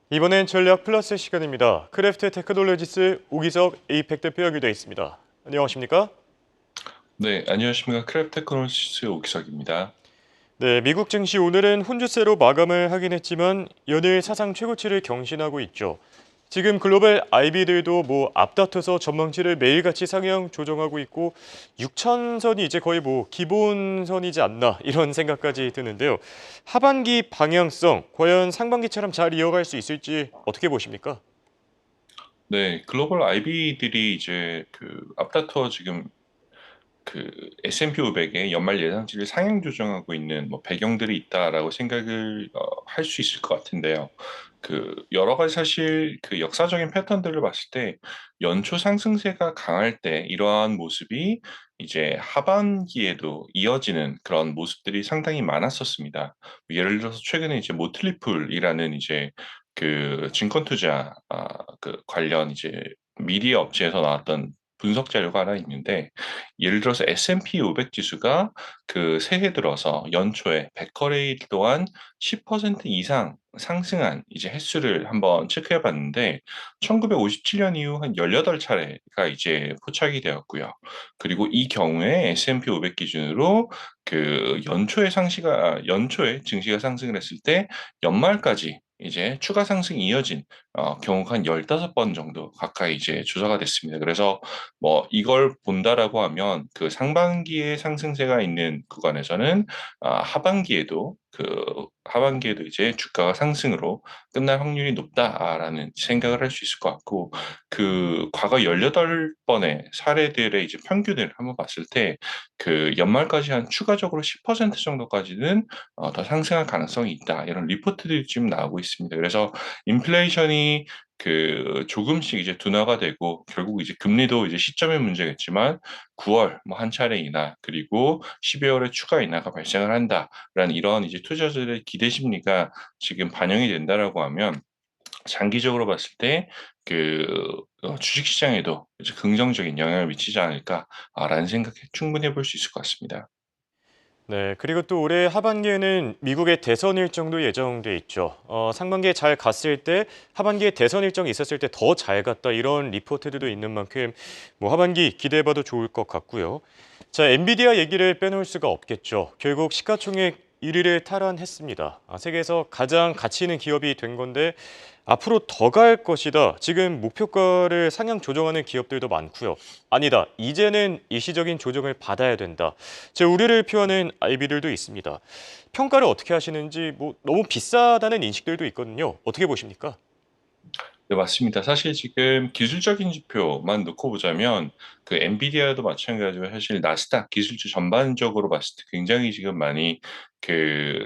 이번엔 전략 플러스 시간입니다. 크래프트 테크놀로지스 오기석 에이펙 대표 연결되어 있습니다. 안녕하십니까? 네, 안녕하십니까. 크랩 테크놀로지스 오기석입니다. 네, 미국 증시 오늘은 혼주세로 마감을 하긴 했지만 연일 사상 최고치를 경신하고 있죠. 지금 글로벌 IB들도 앞다퉈서 전망치를 매일같이 상향 조정하고 있고 6천선이 이제 거의 기본선이지 않나 이런 생각까지 드는데요. 하반기 방향성 과연 상반기처럼 잘 이어갈 수 있을지 어떻게 보십니까? 네, 글로벌 IB들이 이제 앞다투어 지금 S&P 500의 연말 예상치를 상향 조정하고 있는 뭐 배경들이 있다라고 생각을 할 수 있을 것 같은데요. 여러 가지 사실 역사적인 패턴들을 봤을 때 연초 상승세가 강할 때 이러한 모습이 이제 하반기에도 이어지는 그런 모습들이 상당히 많았었습니다. 예를 들어서 최근에 이제 모틀리풀이라는 이제 증권 투자 관련 이제 미디어 업체에서 나왔던 분석 자료가 하나 있는데, 예를 들어서 S&P 500 지수가 새해 들어서 연초에 100거래일 동안 10% 이상 상승한 이제 횟수를 한번 체크해 봤는데, 1957년 이후 한 18차례가 이제 포착이 되었고요. 그리고 이 경우에 S&P 500 기준으로 연초에 증시가 상승을 했을 때 연말까지 이제 추가 상승이 이어진 경우가 한 15번 정도 가까이 이제 조사가 됐습니다. 그래서 뭐 이걸 본다라고 하면 상반기에 상승세가 있는 구간에서는 하반기에도 이제 주가가 상승으로 끝날 확률이 높다라는 생각을 할 수 있을 것 같고, 과거 18번의 사례들의 이제 평균을 한번 봤을 때 연말까지 한 추가적으로 10% 정도까지는 더 상승할 가능성이 있다, 이런 리포트들이 지금 나오고 있습니다. 그래서 인플레이션이 조금씩 이제 둔화가 되고, 결국 이제 금리도 이제 시점의 문제겠지만 9월 뭐 한 차례 인하, 그리고 12월에 추가 인하가 발생을 한다라는 이런 이제 투자자들의 기대 심리가 지금 반영이 된다라고 하면, 장기적으로 봤을 때 주식 시장에도 이제 긍정적인 영향을 미치지 않을까라는 생각이 충분히 해볼 수 있을 것 같습니다. 네, 그리고 또 올해 하반기에는 미국의 대선 일정도 예정돼 있죠. 상반기에 잘 갔을 때 하반기에 대선 일정이 있었을 때 더 잘 갔다 이런 리포트들도 있는 만큼 하반기 기대해봐도 좋을 것 같고요. 자, 엔비디아 얘기를 빼놓을 수가 없겠죠. 결국 시가총액 1위를 탈환했습니다. 세계에서 가장 가치 있는 기업이 된 건데 앞으로 더 갈 것이다. 지금 목표가를 상향 조정하는 기업들도 많고요. 아니다. 이제는 일시적인 조정을 받아야 된다. 제 우려를 표하는 IB들도 있습니다. 평가를 어떻게 하시는지 너무 비싸다는 인식들도 있거든요. 어떻게 보십니까? 네, 맞습니다. 사실 지금 기술적인 지표만 놓고 보자면 엔비디아도 마찬가지로 사실 나스닥 기술주 전반적으로 봤을 때 굉장히 지금 많이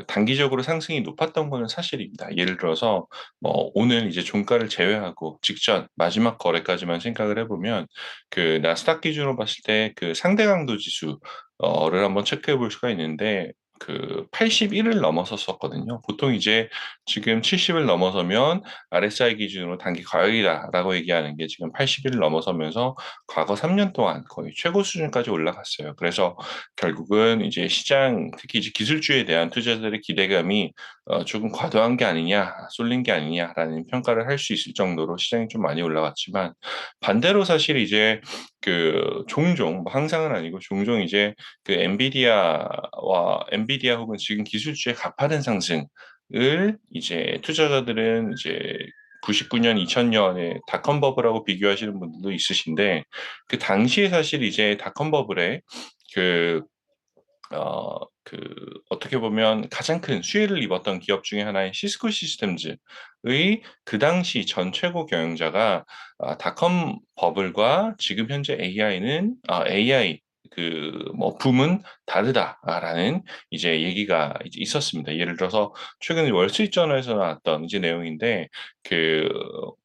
단기적으로 상승이 높았던 거는 사실입니다. 예를 들어서 오늘 이제 종가를 제외하고 직전 마지막 거래까지만 생각을 해보면 나스닥 기준으로 봤을 때 상대 강도 지수를 한번 체크해 볼 수가 있는데, 81을 넘어섰었거든요. 보통 이제 지금 70을 넘어서면 RSI 기준으로 단기 과열이다라고 얘기하는 게 지금 80일 넘어서면서 과거 3년 동안 거의 최고 수준까지 올라갔어요. 그래서 결국은 이제 시장, 특히 이제 기술주에 대한 투자자들의 기대감이 조금 과도한 게 아니냐, 쏠린 게 아니냐라는 평가를 할 수 있을 정도로 시장이 좀 많이 올라갔지만, 반대로 사실 이제 종종, 뭐 항상은 아니고 종종 이제 엔비디아 혹은 지금 기술주의 가파른 상승 을 이제 투자자들은 이제 99년, 2000년에 닷컴 버블하고 비교하시는 분들도 있으신데, 그 당시에 사실 이제 닷컴 버블에 그 어떻게 보면 가장 큰 수혜를 입었던 기업 중에 하나인 시스코 시스템즈의 그 당시 전 최고 경영자가 닷컴 버블과 지금 현재 AI 붐은 다르다라는 이제 얘기가 이제 있었습니다. 예를 들어서 최근에 월스트리트저널에서 나왔던 이제 내용인데, 그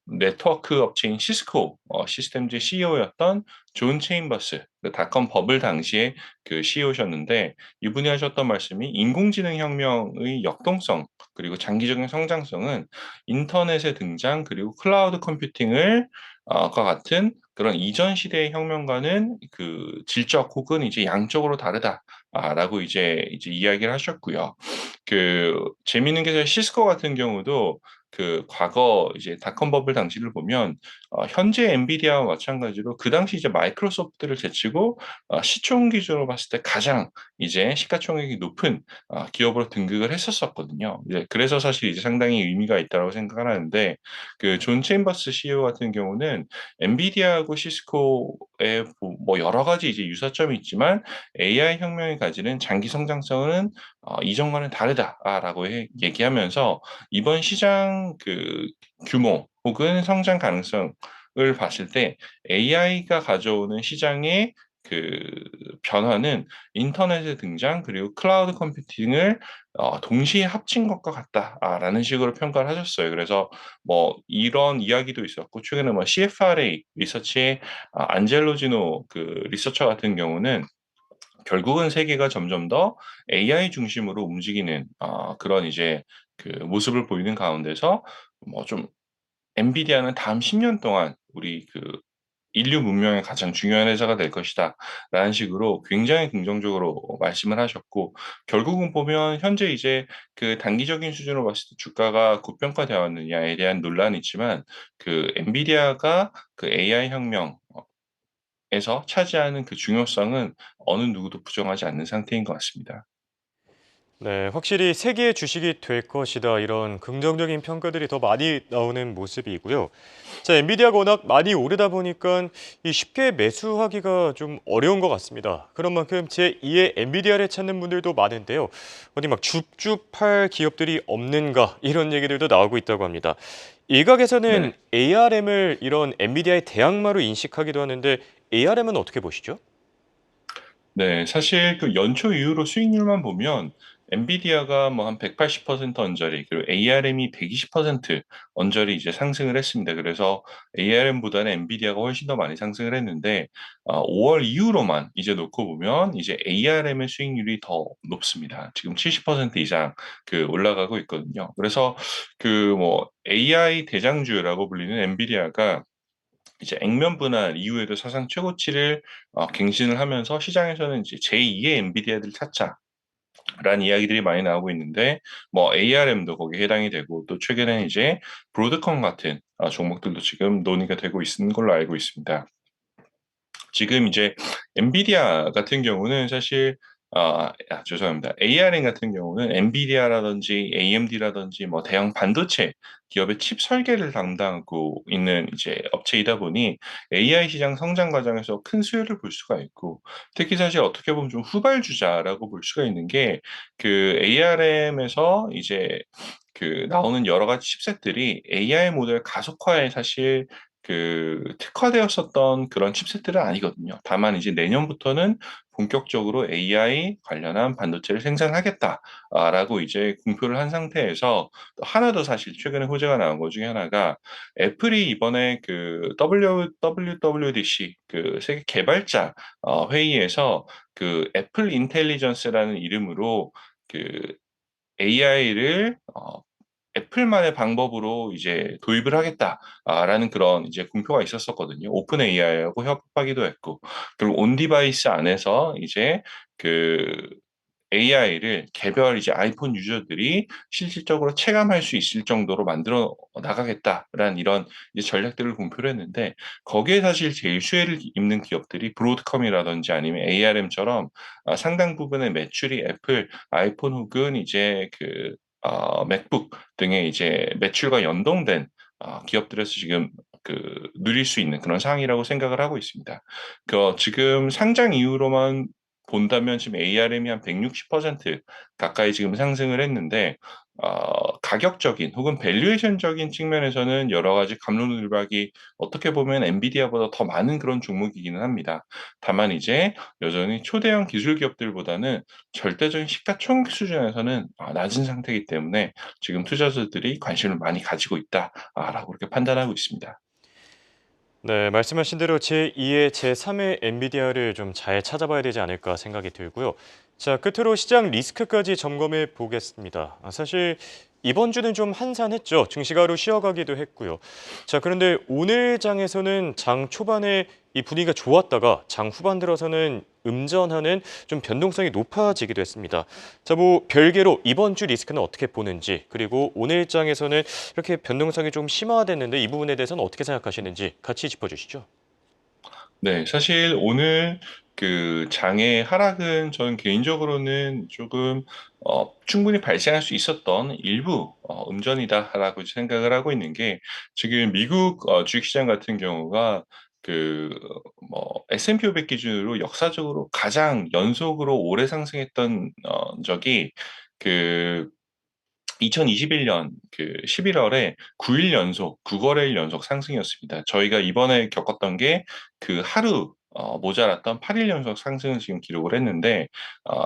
네트워크 업체인 시스코 시스템즈 CEO였던 존 체인버스, 닷컴 버블 당시에 CEO셨는데, 이분이 하셨던 말씀이 인공지능 혁명의 역동성 그리고 장기적인 성장성은 인터넷의 등장 그리고 클라우드 컴퓨팅을 과 같은 그런 이전 시대의 혁명과는 질적 혹은 이제 양적으로 다르다라고 이제 이야기를 하셨고요. 재미있는 게 시스코 같은 경우도 그 과거 이제 닷컴 버블 당시를 보면 현재 엔비디아와 마찬가지로 그 당시 이제 마이크로소프트를 제치고 시총 기준으로 봤을 때 가장 이제 시가총액이 높은 기업으로 등극을 했었었거든요. 이제 그래서 사실 이제 상당히 의미가 있다고 생각을 하는데 그 존 체인버스 CEO 같은 경우는 엔비디아하고 시스코의 뭐 여러 가지 이제 유사점이 있지만 AI 혁명이 가지는 장기 성장성은 이전과는 다르다라고 얘기하면서 이번 시장 그 규모 혹은 성장 가능성을 봤을 때 AI가 가져오는 시장의 그 변화는 인터넷의 등장 그리고 클라우드 컴퓨팅을 동시에 합친 것과 같다라는 식으로 평가를 하셨어요. 그래서 뭐 이런 이야기도 있었고 최근에 뭐 CFRA 리서치의 안젤로지노 그 리서처 같은 경우는 결국은 세계가 점점 더 AI 중심으로 움직이는 그런 이제 그 모습을 보이는 가운데서 뭐 좀 엔비디아는 다음 10년 동안 우리 그 인류 문명의 가장 중요한 회사가 될 것이다라는 식으로 굉장히 긍정적으로 말씀을 하셨고 결국은 보면 현재 이제 그 단기적인 수준으로 봤을 때 주가가 고평가되어 왔느냐에 대한 논란이 있지만 그 엔비디아가 그 AI 혁명 에서 차지하는 그 중요성은 어느 누구도 부정하지 않는 상태인 것 같습니다. 네, 확실히 세계의 주식이 될 것이다 이런 긍정적인 평가들이 더 많이 나오는 모습이고요. 자, 엔비디아가 워낙 많이 오르다 보니까 이 쉽게 매수하기가 좀 어려운 것 같습니다. 그런 만큼 제2의 엔비디아를 찾는 분들도 많은데요. 어디 막 줍줍할 기업들이 없는가 이런 얘기들도 나오고 있다고 합니다. 일각에서는 네. ARM을 이런 엔비디아의 대항마로 인식하기도 하는데 ARM은 어떻게 보시죠? 네. 사실 그 연초 이후로 수익률만 보면 엔비디아가 뭐 한 180% 언저리 그리고 ARM이 120% 언저리 이제 상승을 했습니다. 그래서 ARM보다는 엔비디아가 훨씬 더 많이 상승을 했는데 5월 이후로만 이제 놓고 보면 이제 ARM의 수익률이 더 높습니다. 지금 70% 이상 그 올라가고 있거든요. 그래서 그 뭐 AI 대장주라고 불리는 엔비디아가 이제 액면 분할 이후에도 사상 최고치를 갱신을 하면서 시장에서는 이제 제2의 엔비디아를 찾자라는 이야기들이 많이 나오고 있는데 뭐 ARM도 거기에 해당이 되고 또 최근에 이제 브로드컴 같은 종목들도 지금 논의가 되고 있는 걸로 알고 있습니다. 지금 이제 엔비디아 같은 경우는 사실 죄송합니다. ARM 같은 경우는 엔비디아라든지 AMD라든지 뭐 대형 반도체 기업의 칩 설계를 담당하고 있는 이제 업체이다 보니 AI 시장 성장 과정에서 큰 수혜를 볼 수가 있고 특히 사실 어떻게 보면 좀 후발주자라고 볼 수가 있는 게 그 ARM에서 이제 그 나오는 여러 가지 칩셋들이 AI 모델 가속화에 사실 그 특화되었었던 그런 칩셋들은 아니거든요. 다만 이제 내년부터는 본격적으로 AI 관련한 반도체를 생산하겠다라고 이제 공표를 한 상태에서 또 하나 더 사실 최근에 호재가 나온 것 중에 하나가 애플이 이번에 그 WWDC 그 세계 개발자 회의에서 그 애플 인텔리전스라는 이름으로 그 AI를 애플만의 방법으로 이제 도입을 하겠다라는 그런 이제 공표가 있었었거든요. 오픈 AI하고 협업하기도 했고, 그리고 온 디바이스 안에서 이제 그 AI를 개별 이제 아이폰 유저들이 실질적으로 체감할 수 있을 정도로 만들어 나가겠다라는 이런 이제 전략들을 공표를 했는데 거기에 사실 제일 수혜를 입는 기업들이 브로드컴이라든지 아니면 ARM처럼 상당 부분의 매출이 애플 아이폰 혹은 이제 그 맥북 등의 이제 매출과 연동된 기업들에서 지금 그 누릴 수 있는 그런 상황이라고 생각을 하고 있습니다. 지금 상장 이후로만 본다면 지금 ARM이 한 160% 가까이 지금 상승을 했는데 가격적인 혹은 밸류에이션적인 측면에서는 여러 가지 갑론을박이 어떻게 보면 엔비디아보다 더 많은 그런 종목이기는 합니다. 다만 이제 여전히 초대형 기술 기업들보다는 절대적인 시가총액 수준에서는 낮은 상태이기 때문에 지금 투자자들이 관심을 많이 가지고 있다라고 그렇게 판단하고 있습니다. 네, 말씀하신 대로 제2의 제3의 엔비디아를 좀 잘 찾아봐야 되지 않을까 생각이 들고요. 자, 끝으로 시장 리스크까지 점검해 보겠습니다. 사실 이번 주는 좀 한산했죠. 증시가 하루 쉬어가기도 했고요. 자, 그런데 오늘 장에서는 장 초반에 이 분위기가 좋았다가 장 후반 들어서는 음전하는 좀 변동성이 높아지기도 했습니다. 자, 뭐 별개로 이번 주 리스크는 어떻게 보는지, 그리고 오늘 장에서는 이렇게 변동성이 좀 심화됐는데 이 부분에 대해서는 어떻게 생각하시는지 같이 짚어주시죠. 네, 사실 오늘 그 장의 하락은 저는 개인적으로는 조금 충분히 발생할 수 있었던 일부 음전이다라고 생각을 하고 있는 게 지금 미국 주식시장 같은 경우가 그 S&P 500 기준으로 역사적으로 가장 연속으로 오래 상승했던 적이 그 2021년 그 11월에 9일 연속, 9거래일 연속 상승이었습니다. 저희가 이번에 겪었던 게 그 하루 모자랐던 8일 연속 상승을 지금 기록을 했는데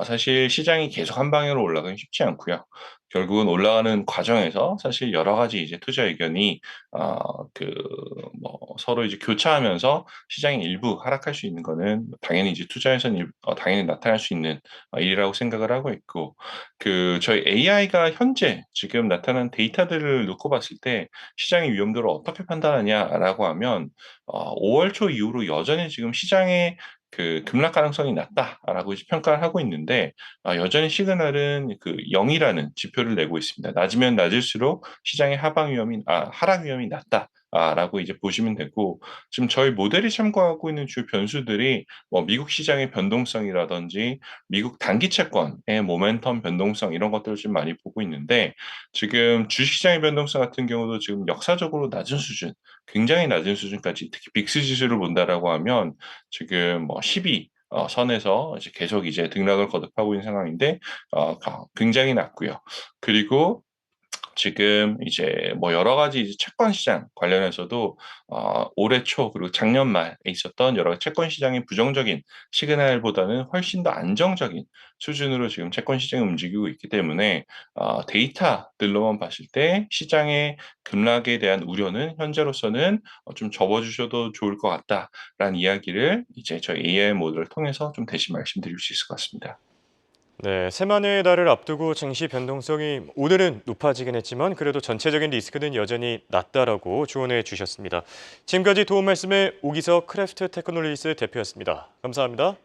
사실 시장이 계속 한 방향으로 올라가긴 쉽지 않고요. 결국은 올라가는 과정에서 사실 여러 가지 이제 투자 의견이 그 서로 이제 교차하면서 시장이 일부 하락할 수 있는 거는 당연히 이제 투자에서는 당연히 나타날 수 있는 일이라고 생각을 하고 있고 저희 AI가 현재 지금 나타난 데이터들을 놓고 봤을 때 시장의 위험도를 어떻게 판단하냐라고 하면 5월 초 이후로 여전히 지금 시장의 급락 가능성이 낮다라고 이제 평가를 하고 있는데 여전히 시그널은 그 0이라는 지표를 내고 있습니다. 낮으면 낮을수록 시장의 하락 위험이 낮다. 라고 이제 보시면 되고 지금 저희 모델이 참고하고 있는 주 변수들이 미국 시장의 변동성이라든지 미국 단기 채권의 모멘텀 변동성 이런 것들을 좀 많이 보고 있는데 지금 주식시장의 변동성 같은 경우도 지금 역사적으로 낮은 수준, 굉장히 낮은 수준까지 특히 빅스 지수를 본다라고 하면 지금 12 선에서 이제 계속 이제 등락을 거듭하고 있는 상황인데 굉장히 낮고요. 그리고 지금 이제 여러 가지 이제 채권 시장 관련해서도 올해 초 그리고 작년 말에 있었던 여러 채권 시장의 부정적인 시그널보다는 훨씬 더 안정적인 수준으로 지금 채권 시장이 움직이고 있기 때문에 데이터들로만 봤을 때 시장의 급락에 대한 우려는 현재로서는 좀 접어주셔도 좋을 것 같다라는 이야기를 이제 저희 AI 모드를 통해서 좀 대신 말씀드릴 수 있을 것 같습니다. 네, 새만의 달을 앞두고 증시 변동성이 오늘은 높아지긴 했지만 그래도 전체적인 리스크는 여전히 낮다라고 조언해 주셨습니다. 지금까지 도움 말씀에 오기석 크래프트 테크놀리스 대표였습니다. 감사합니다.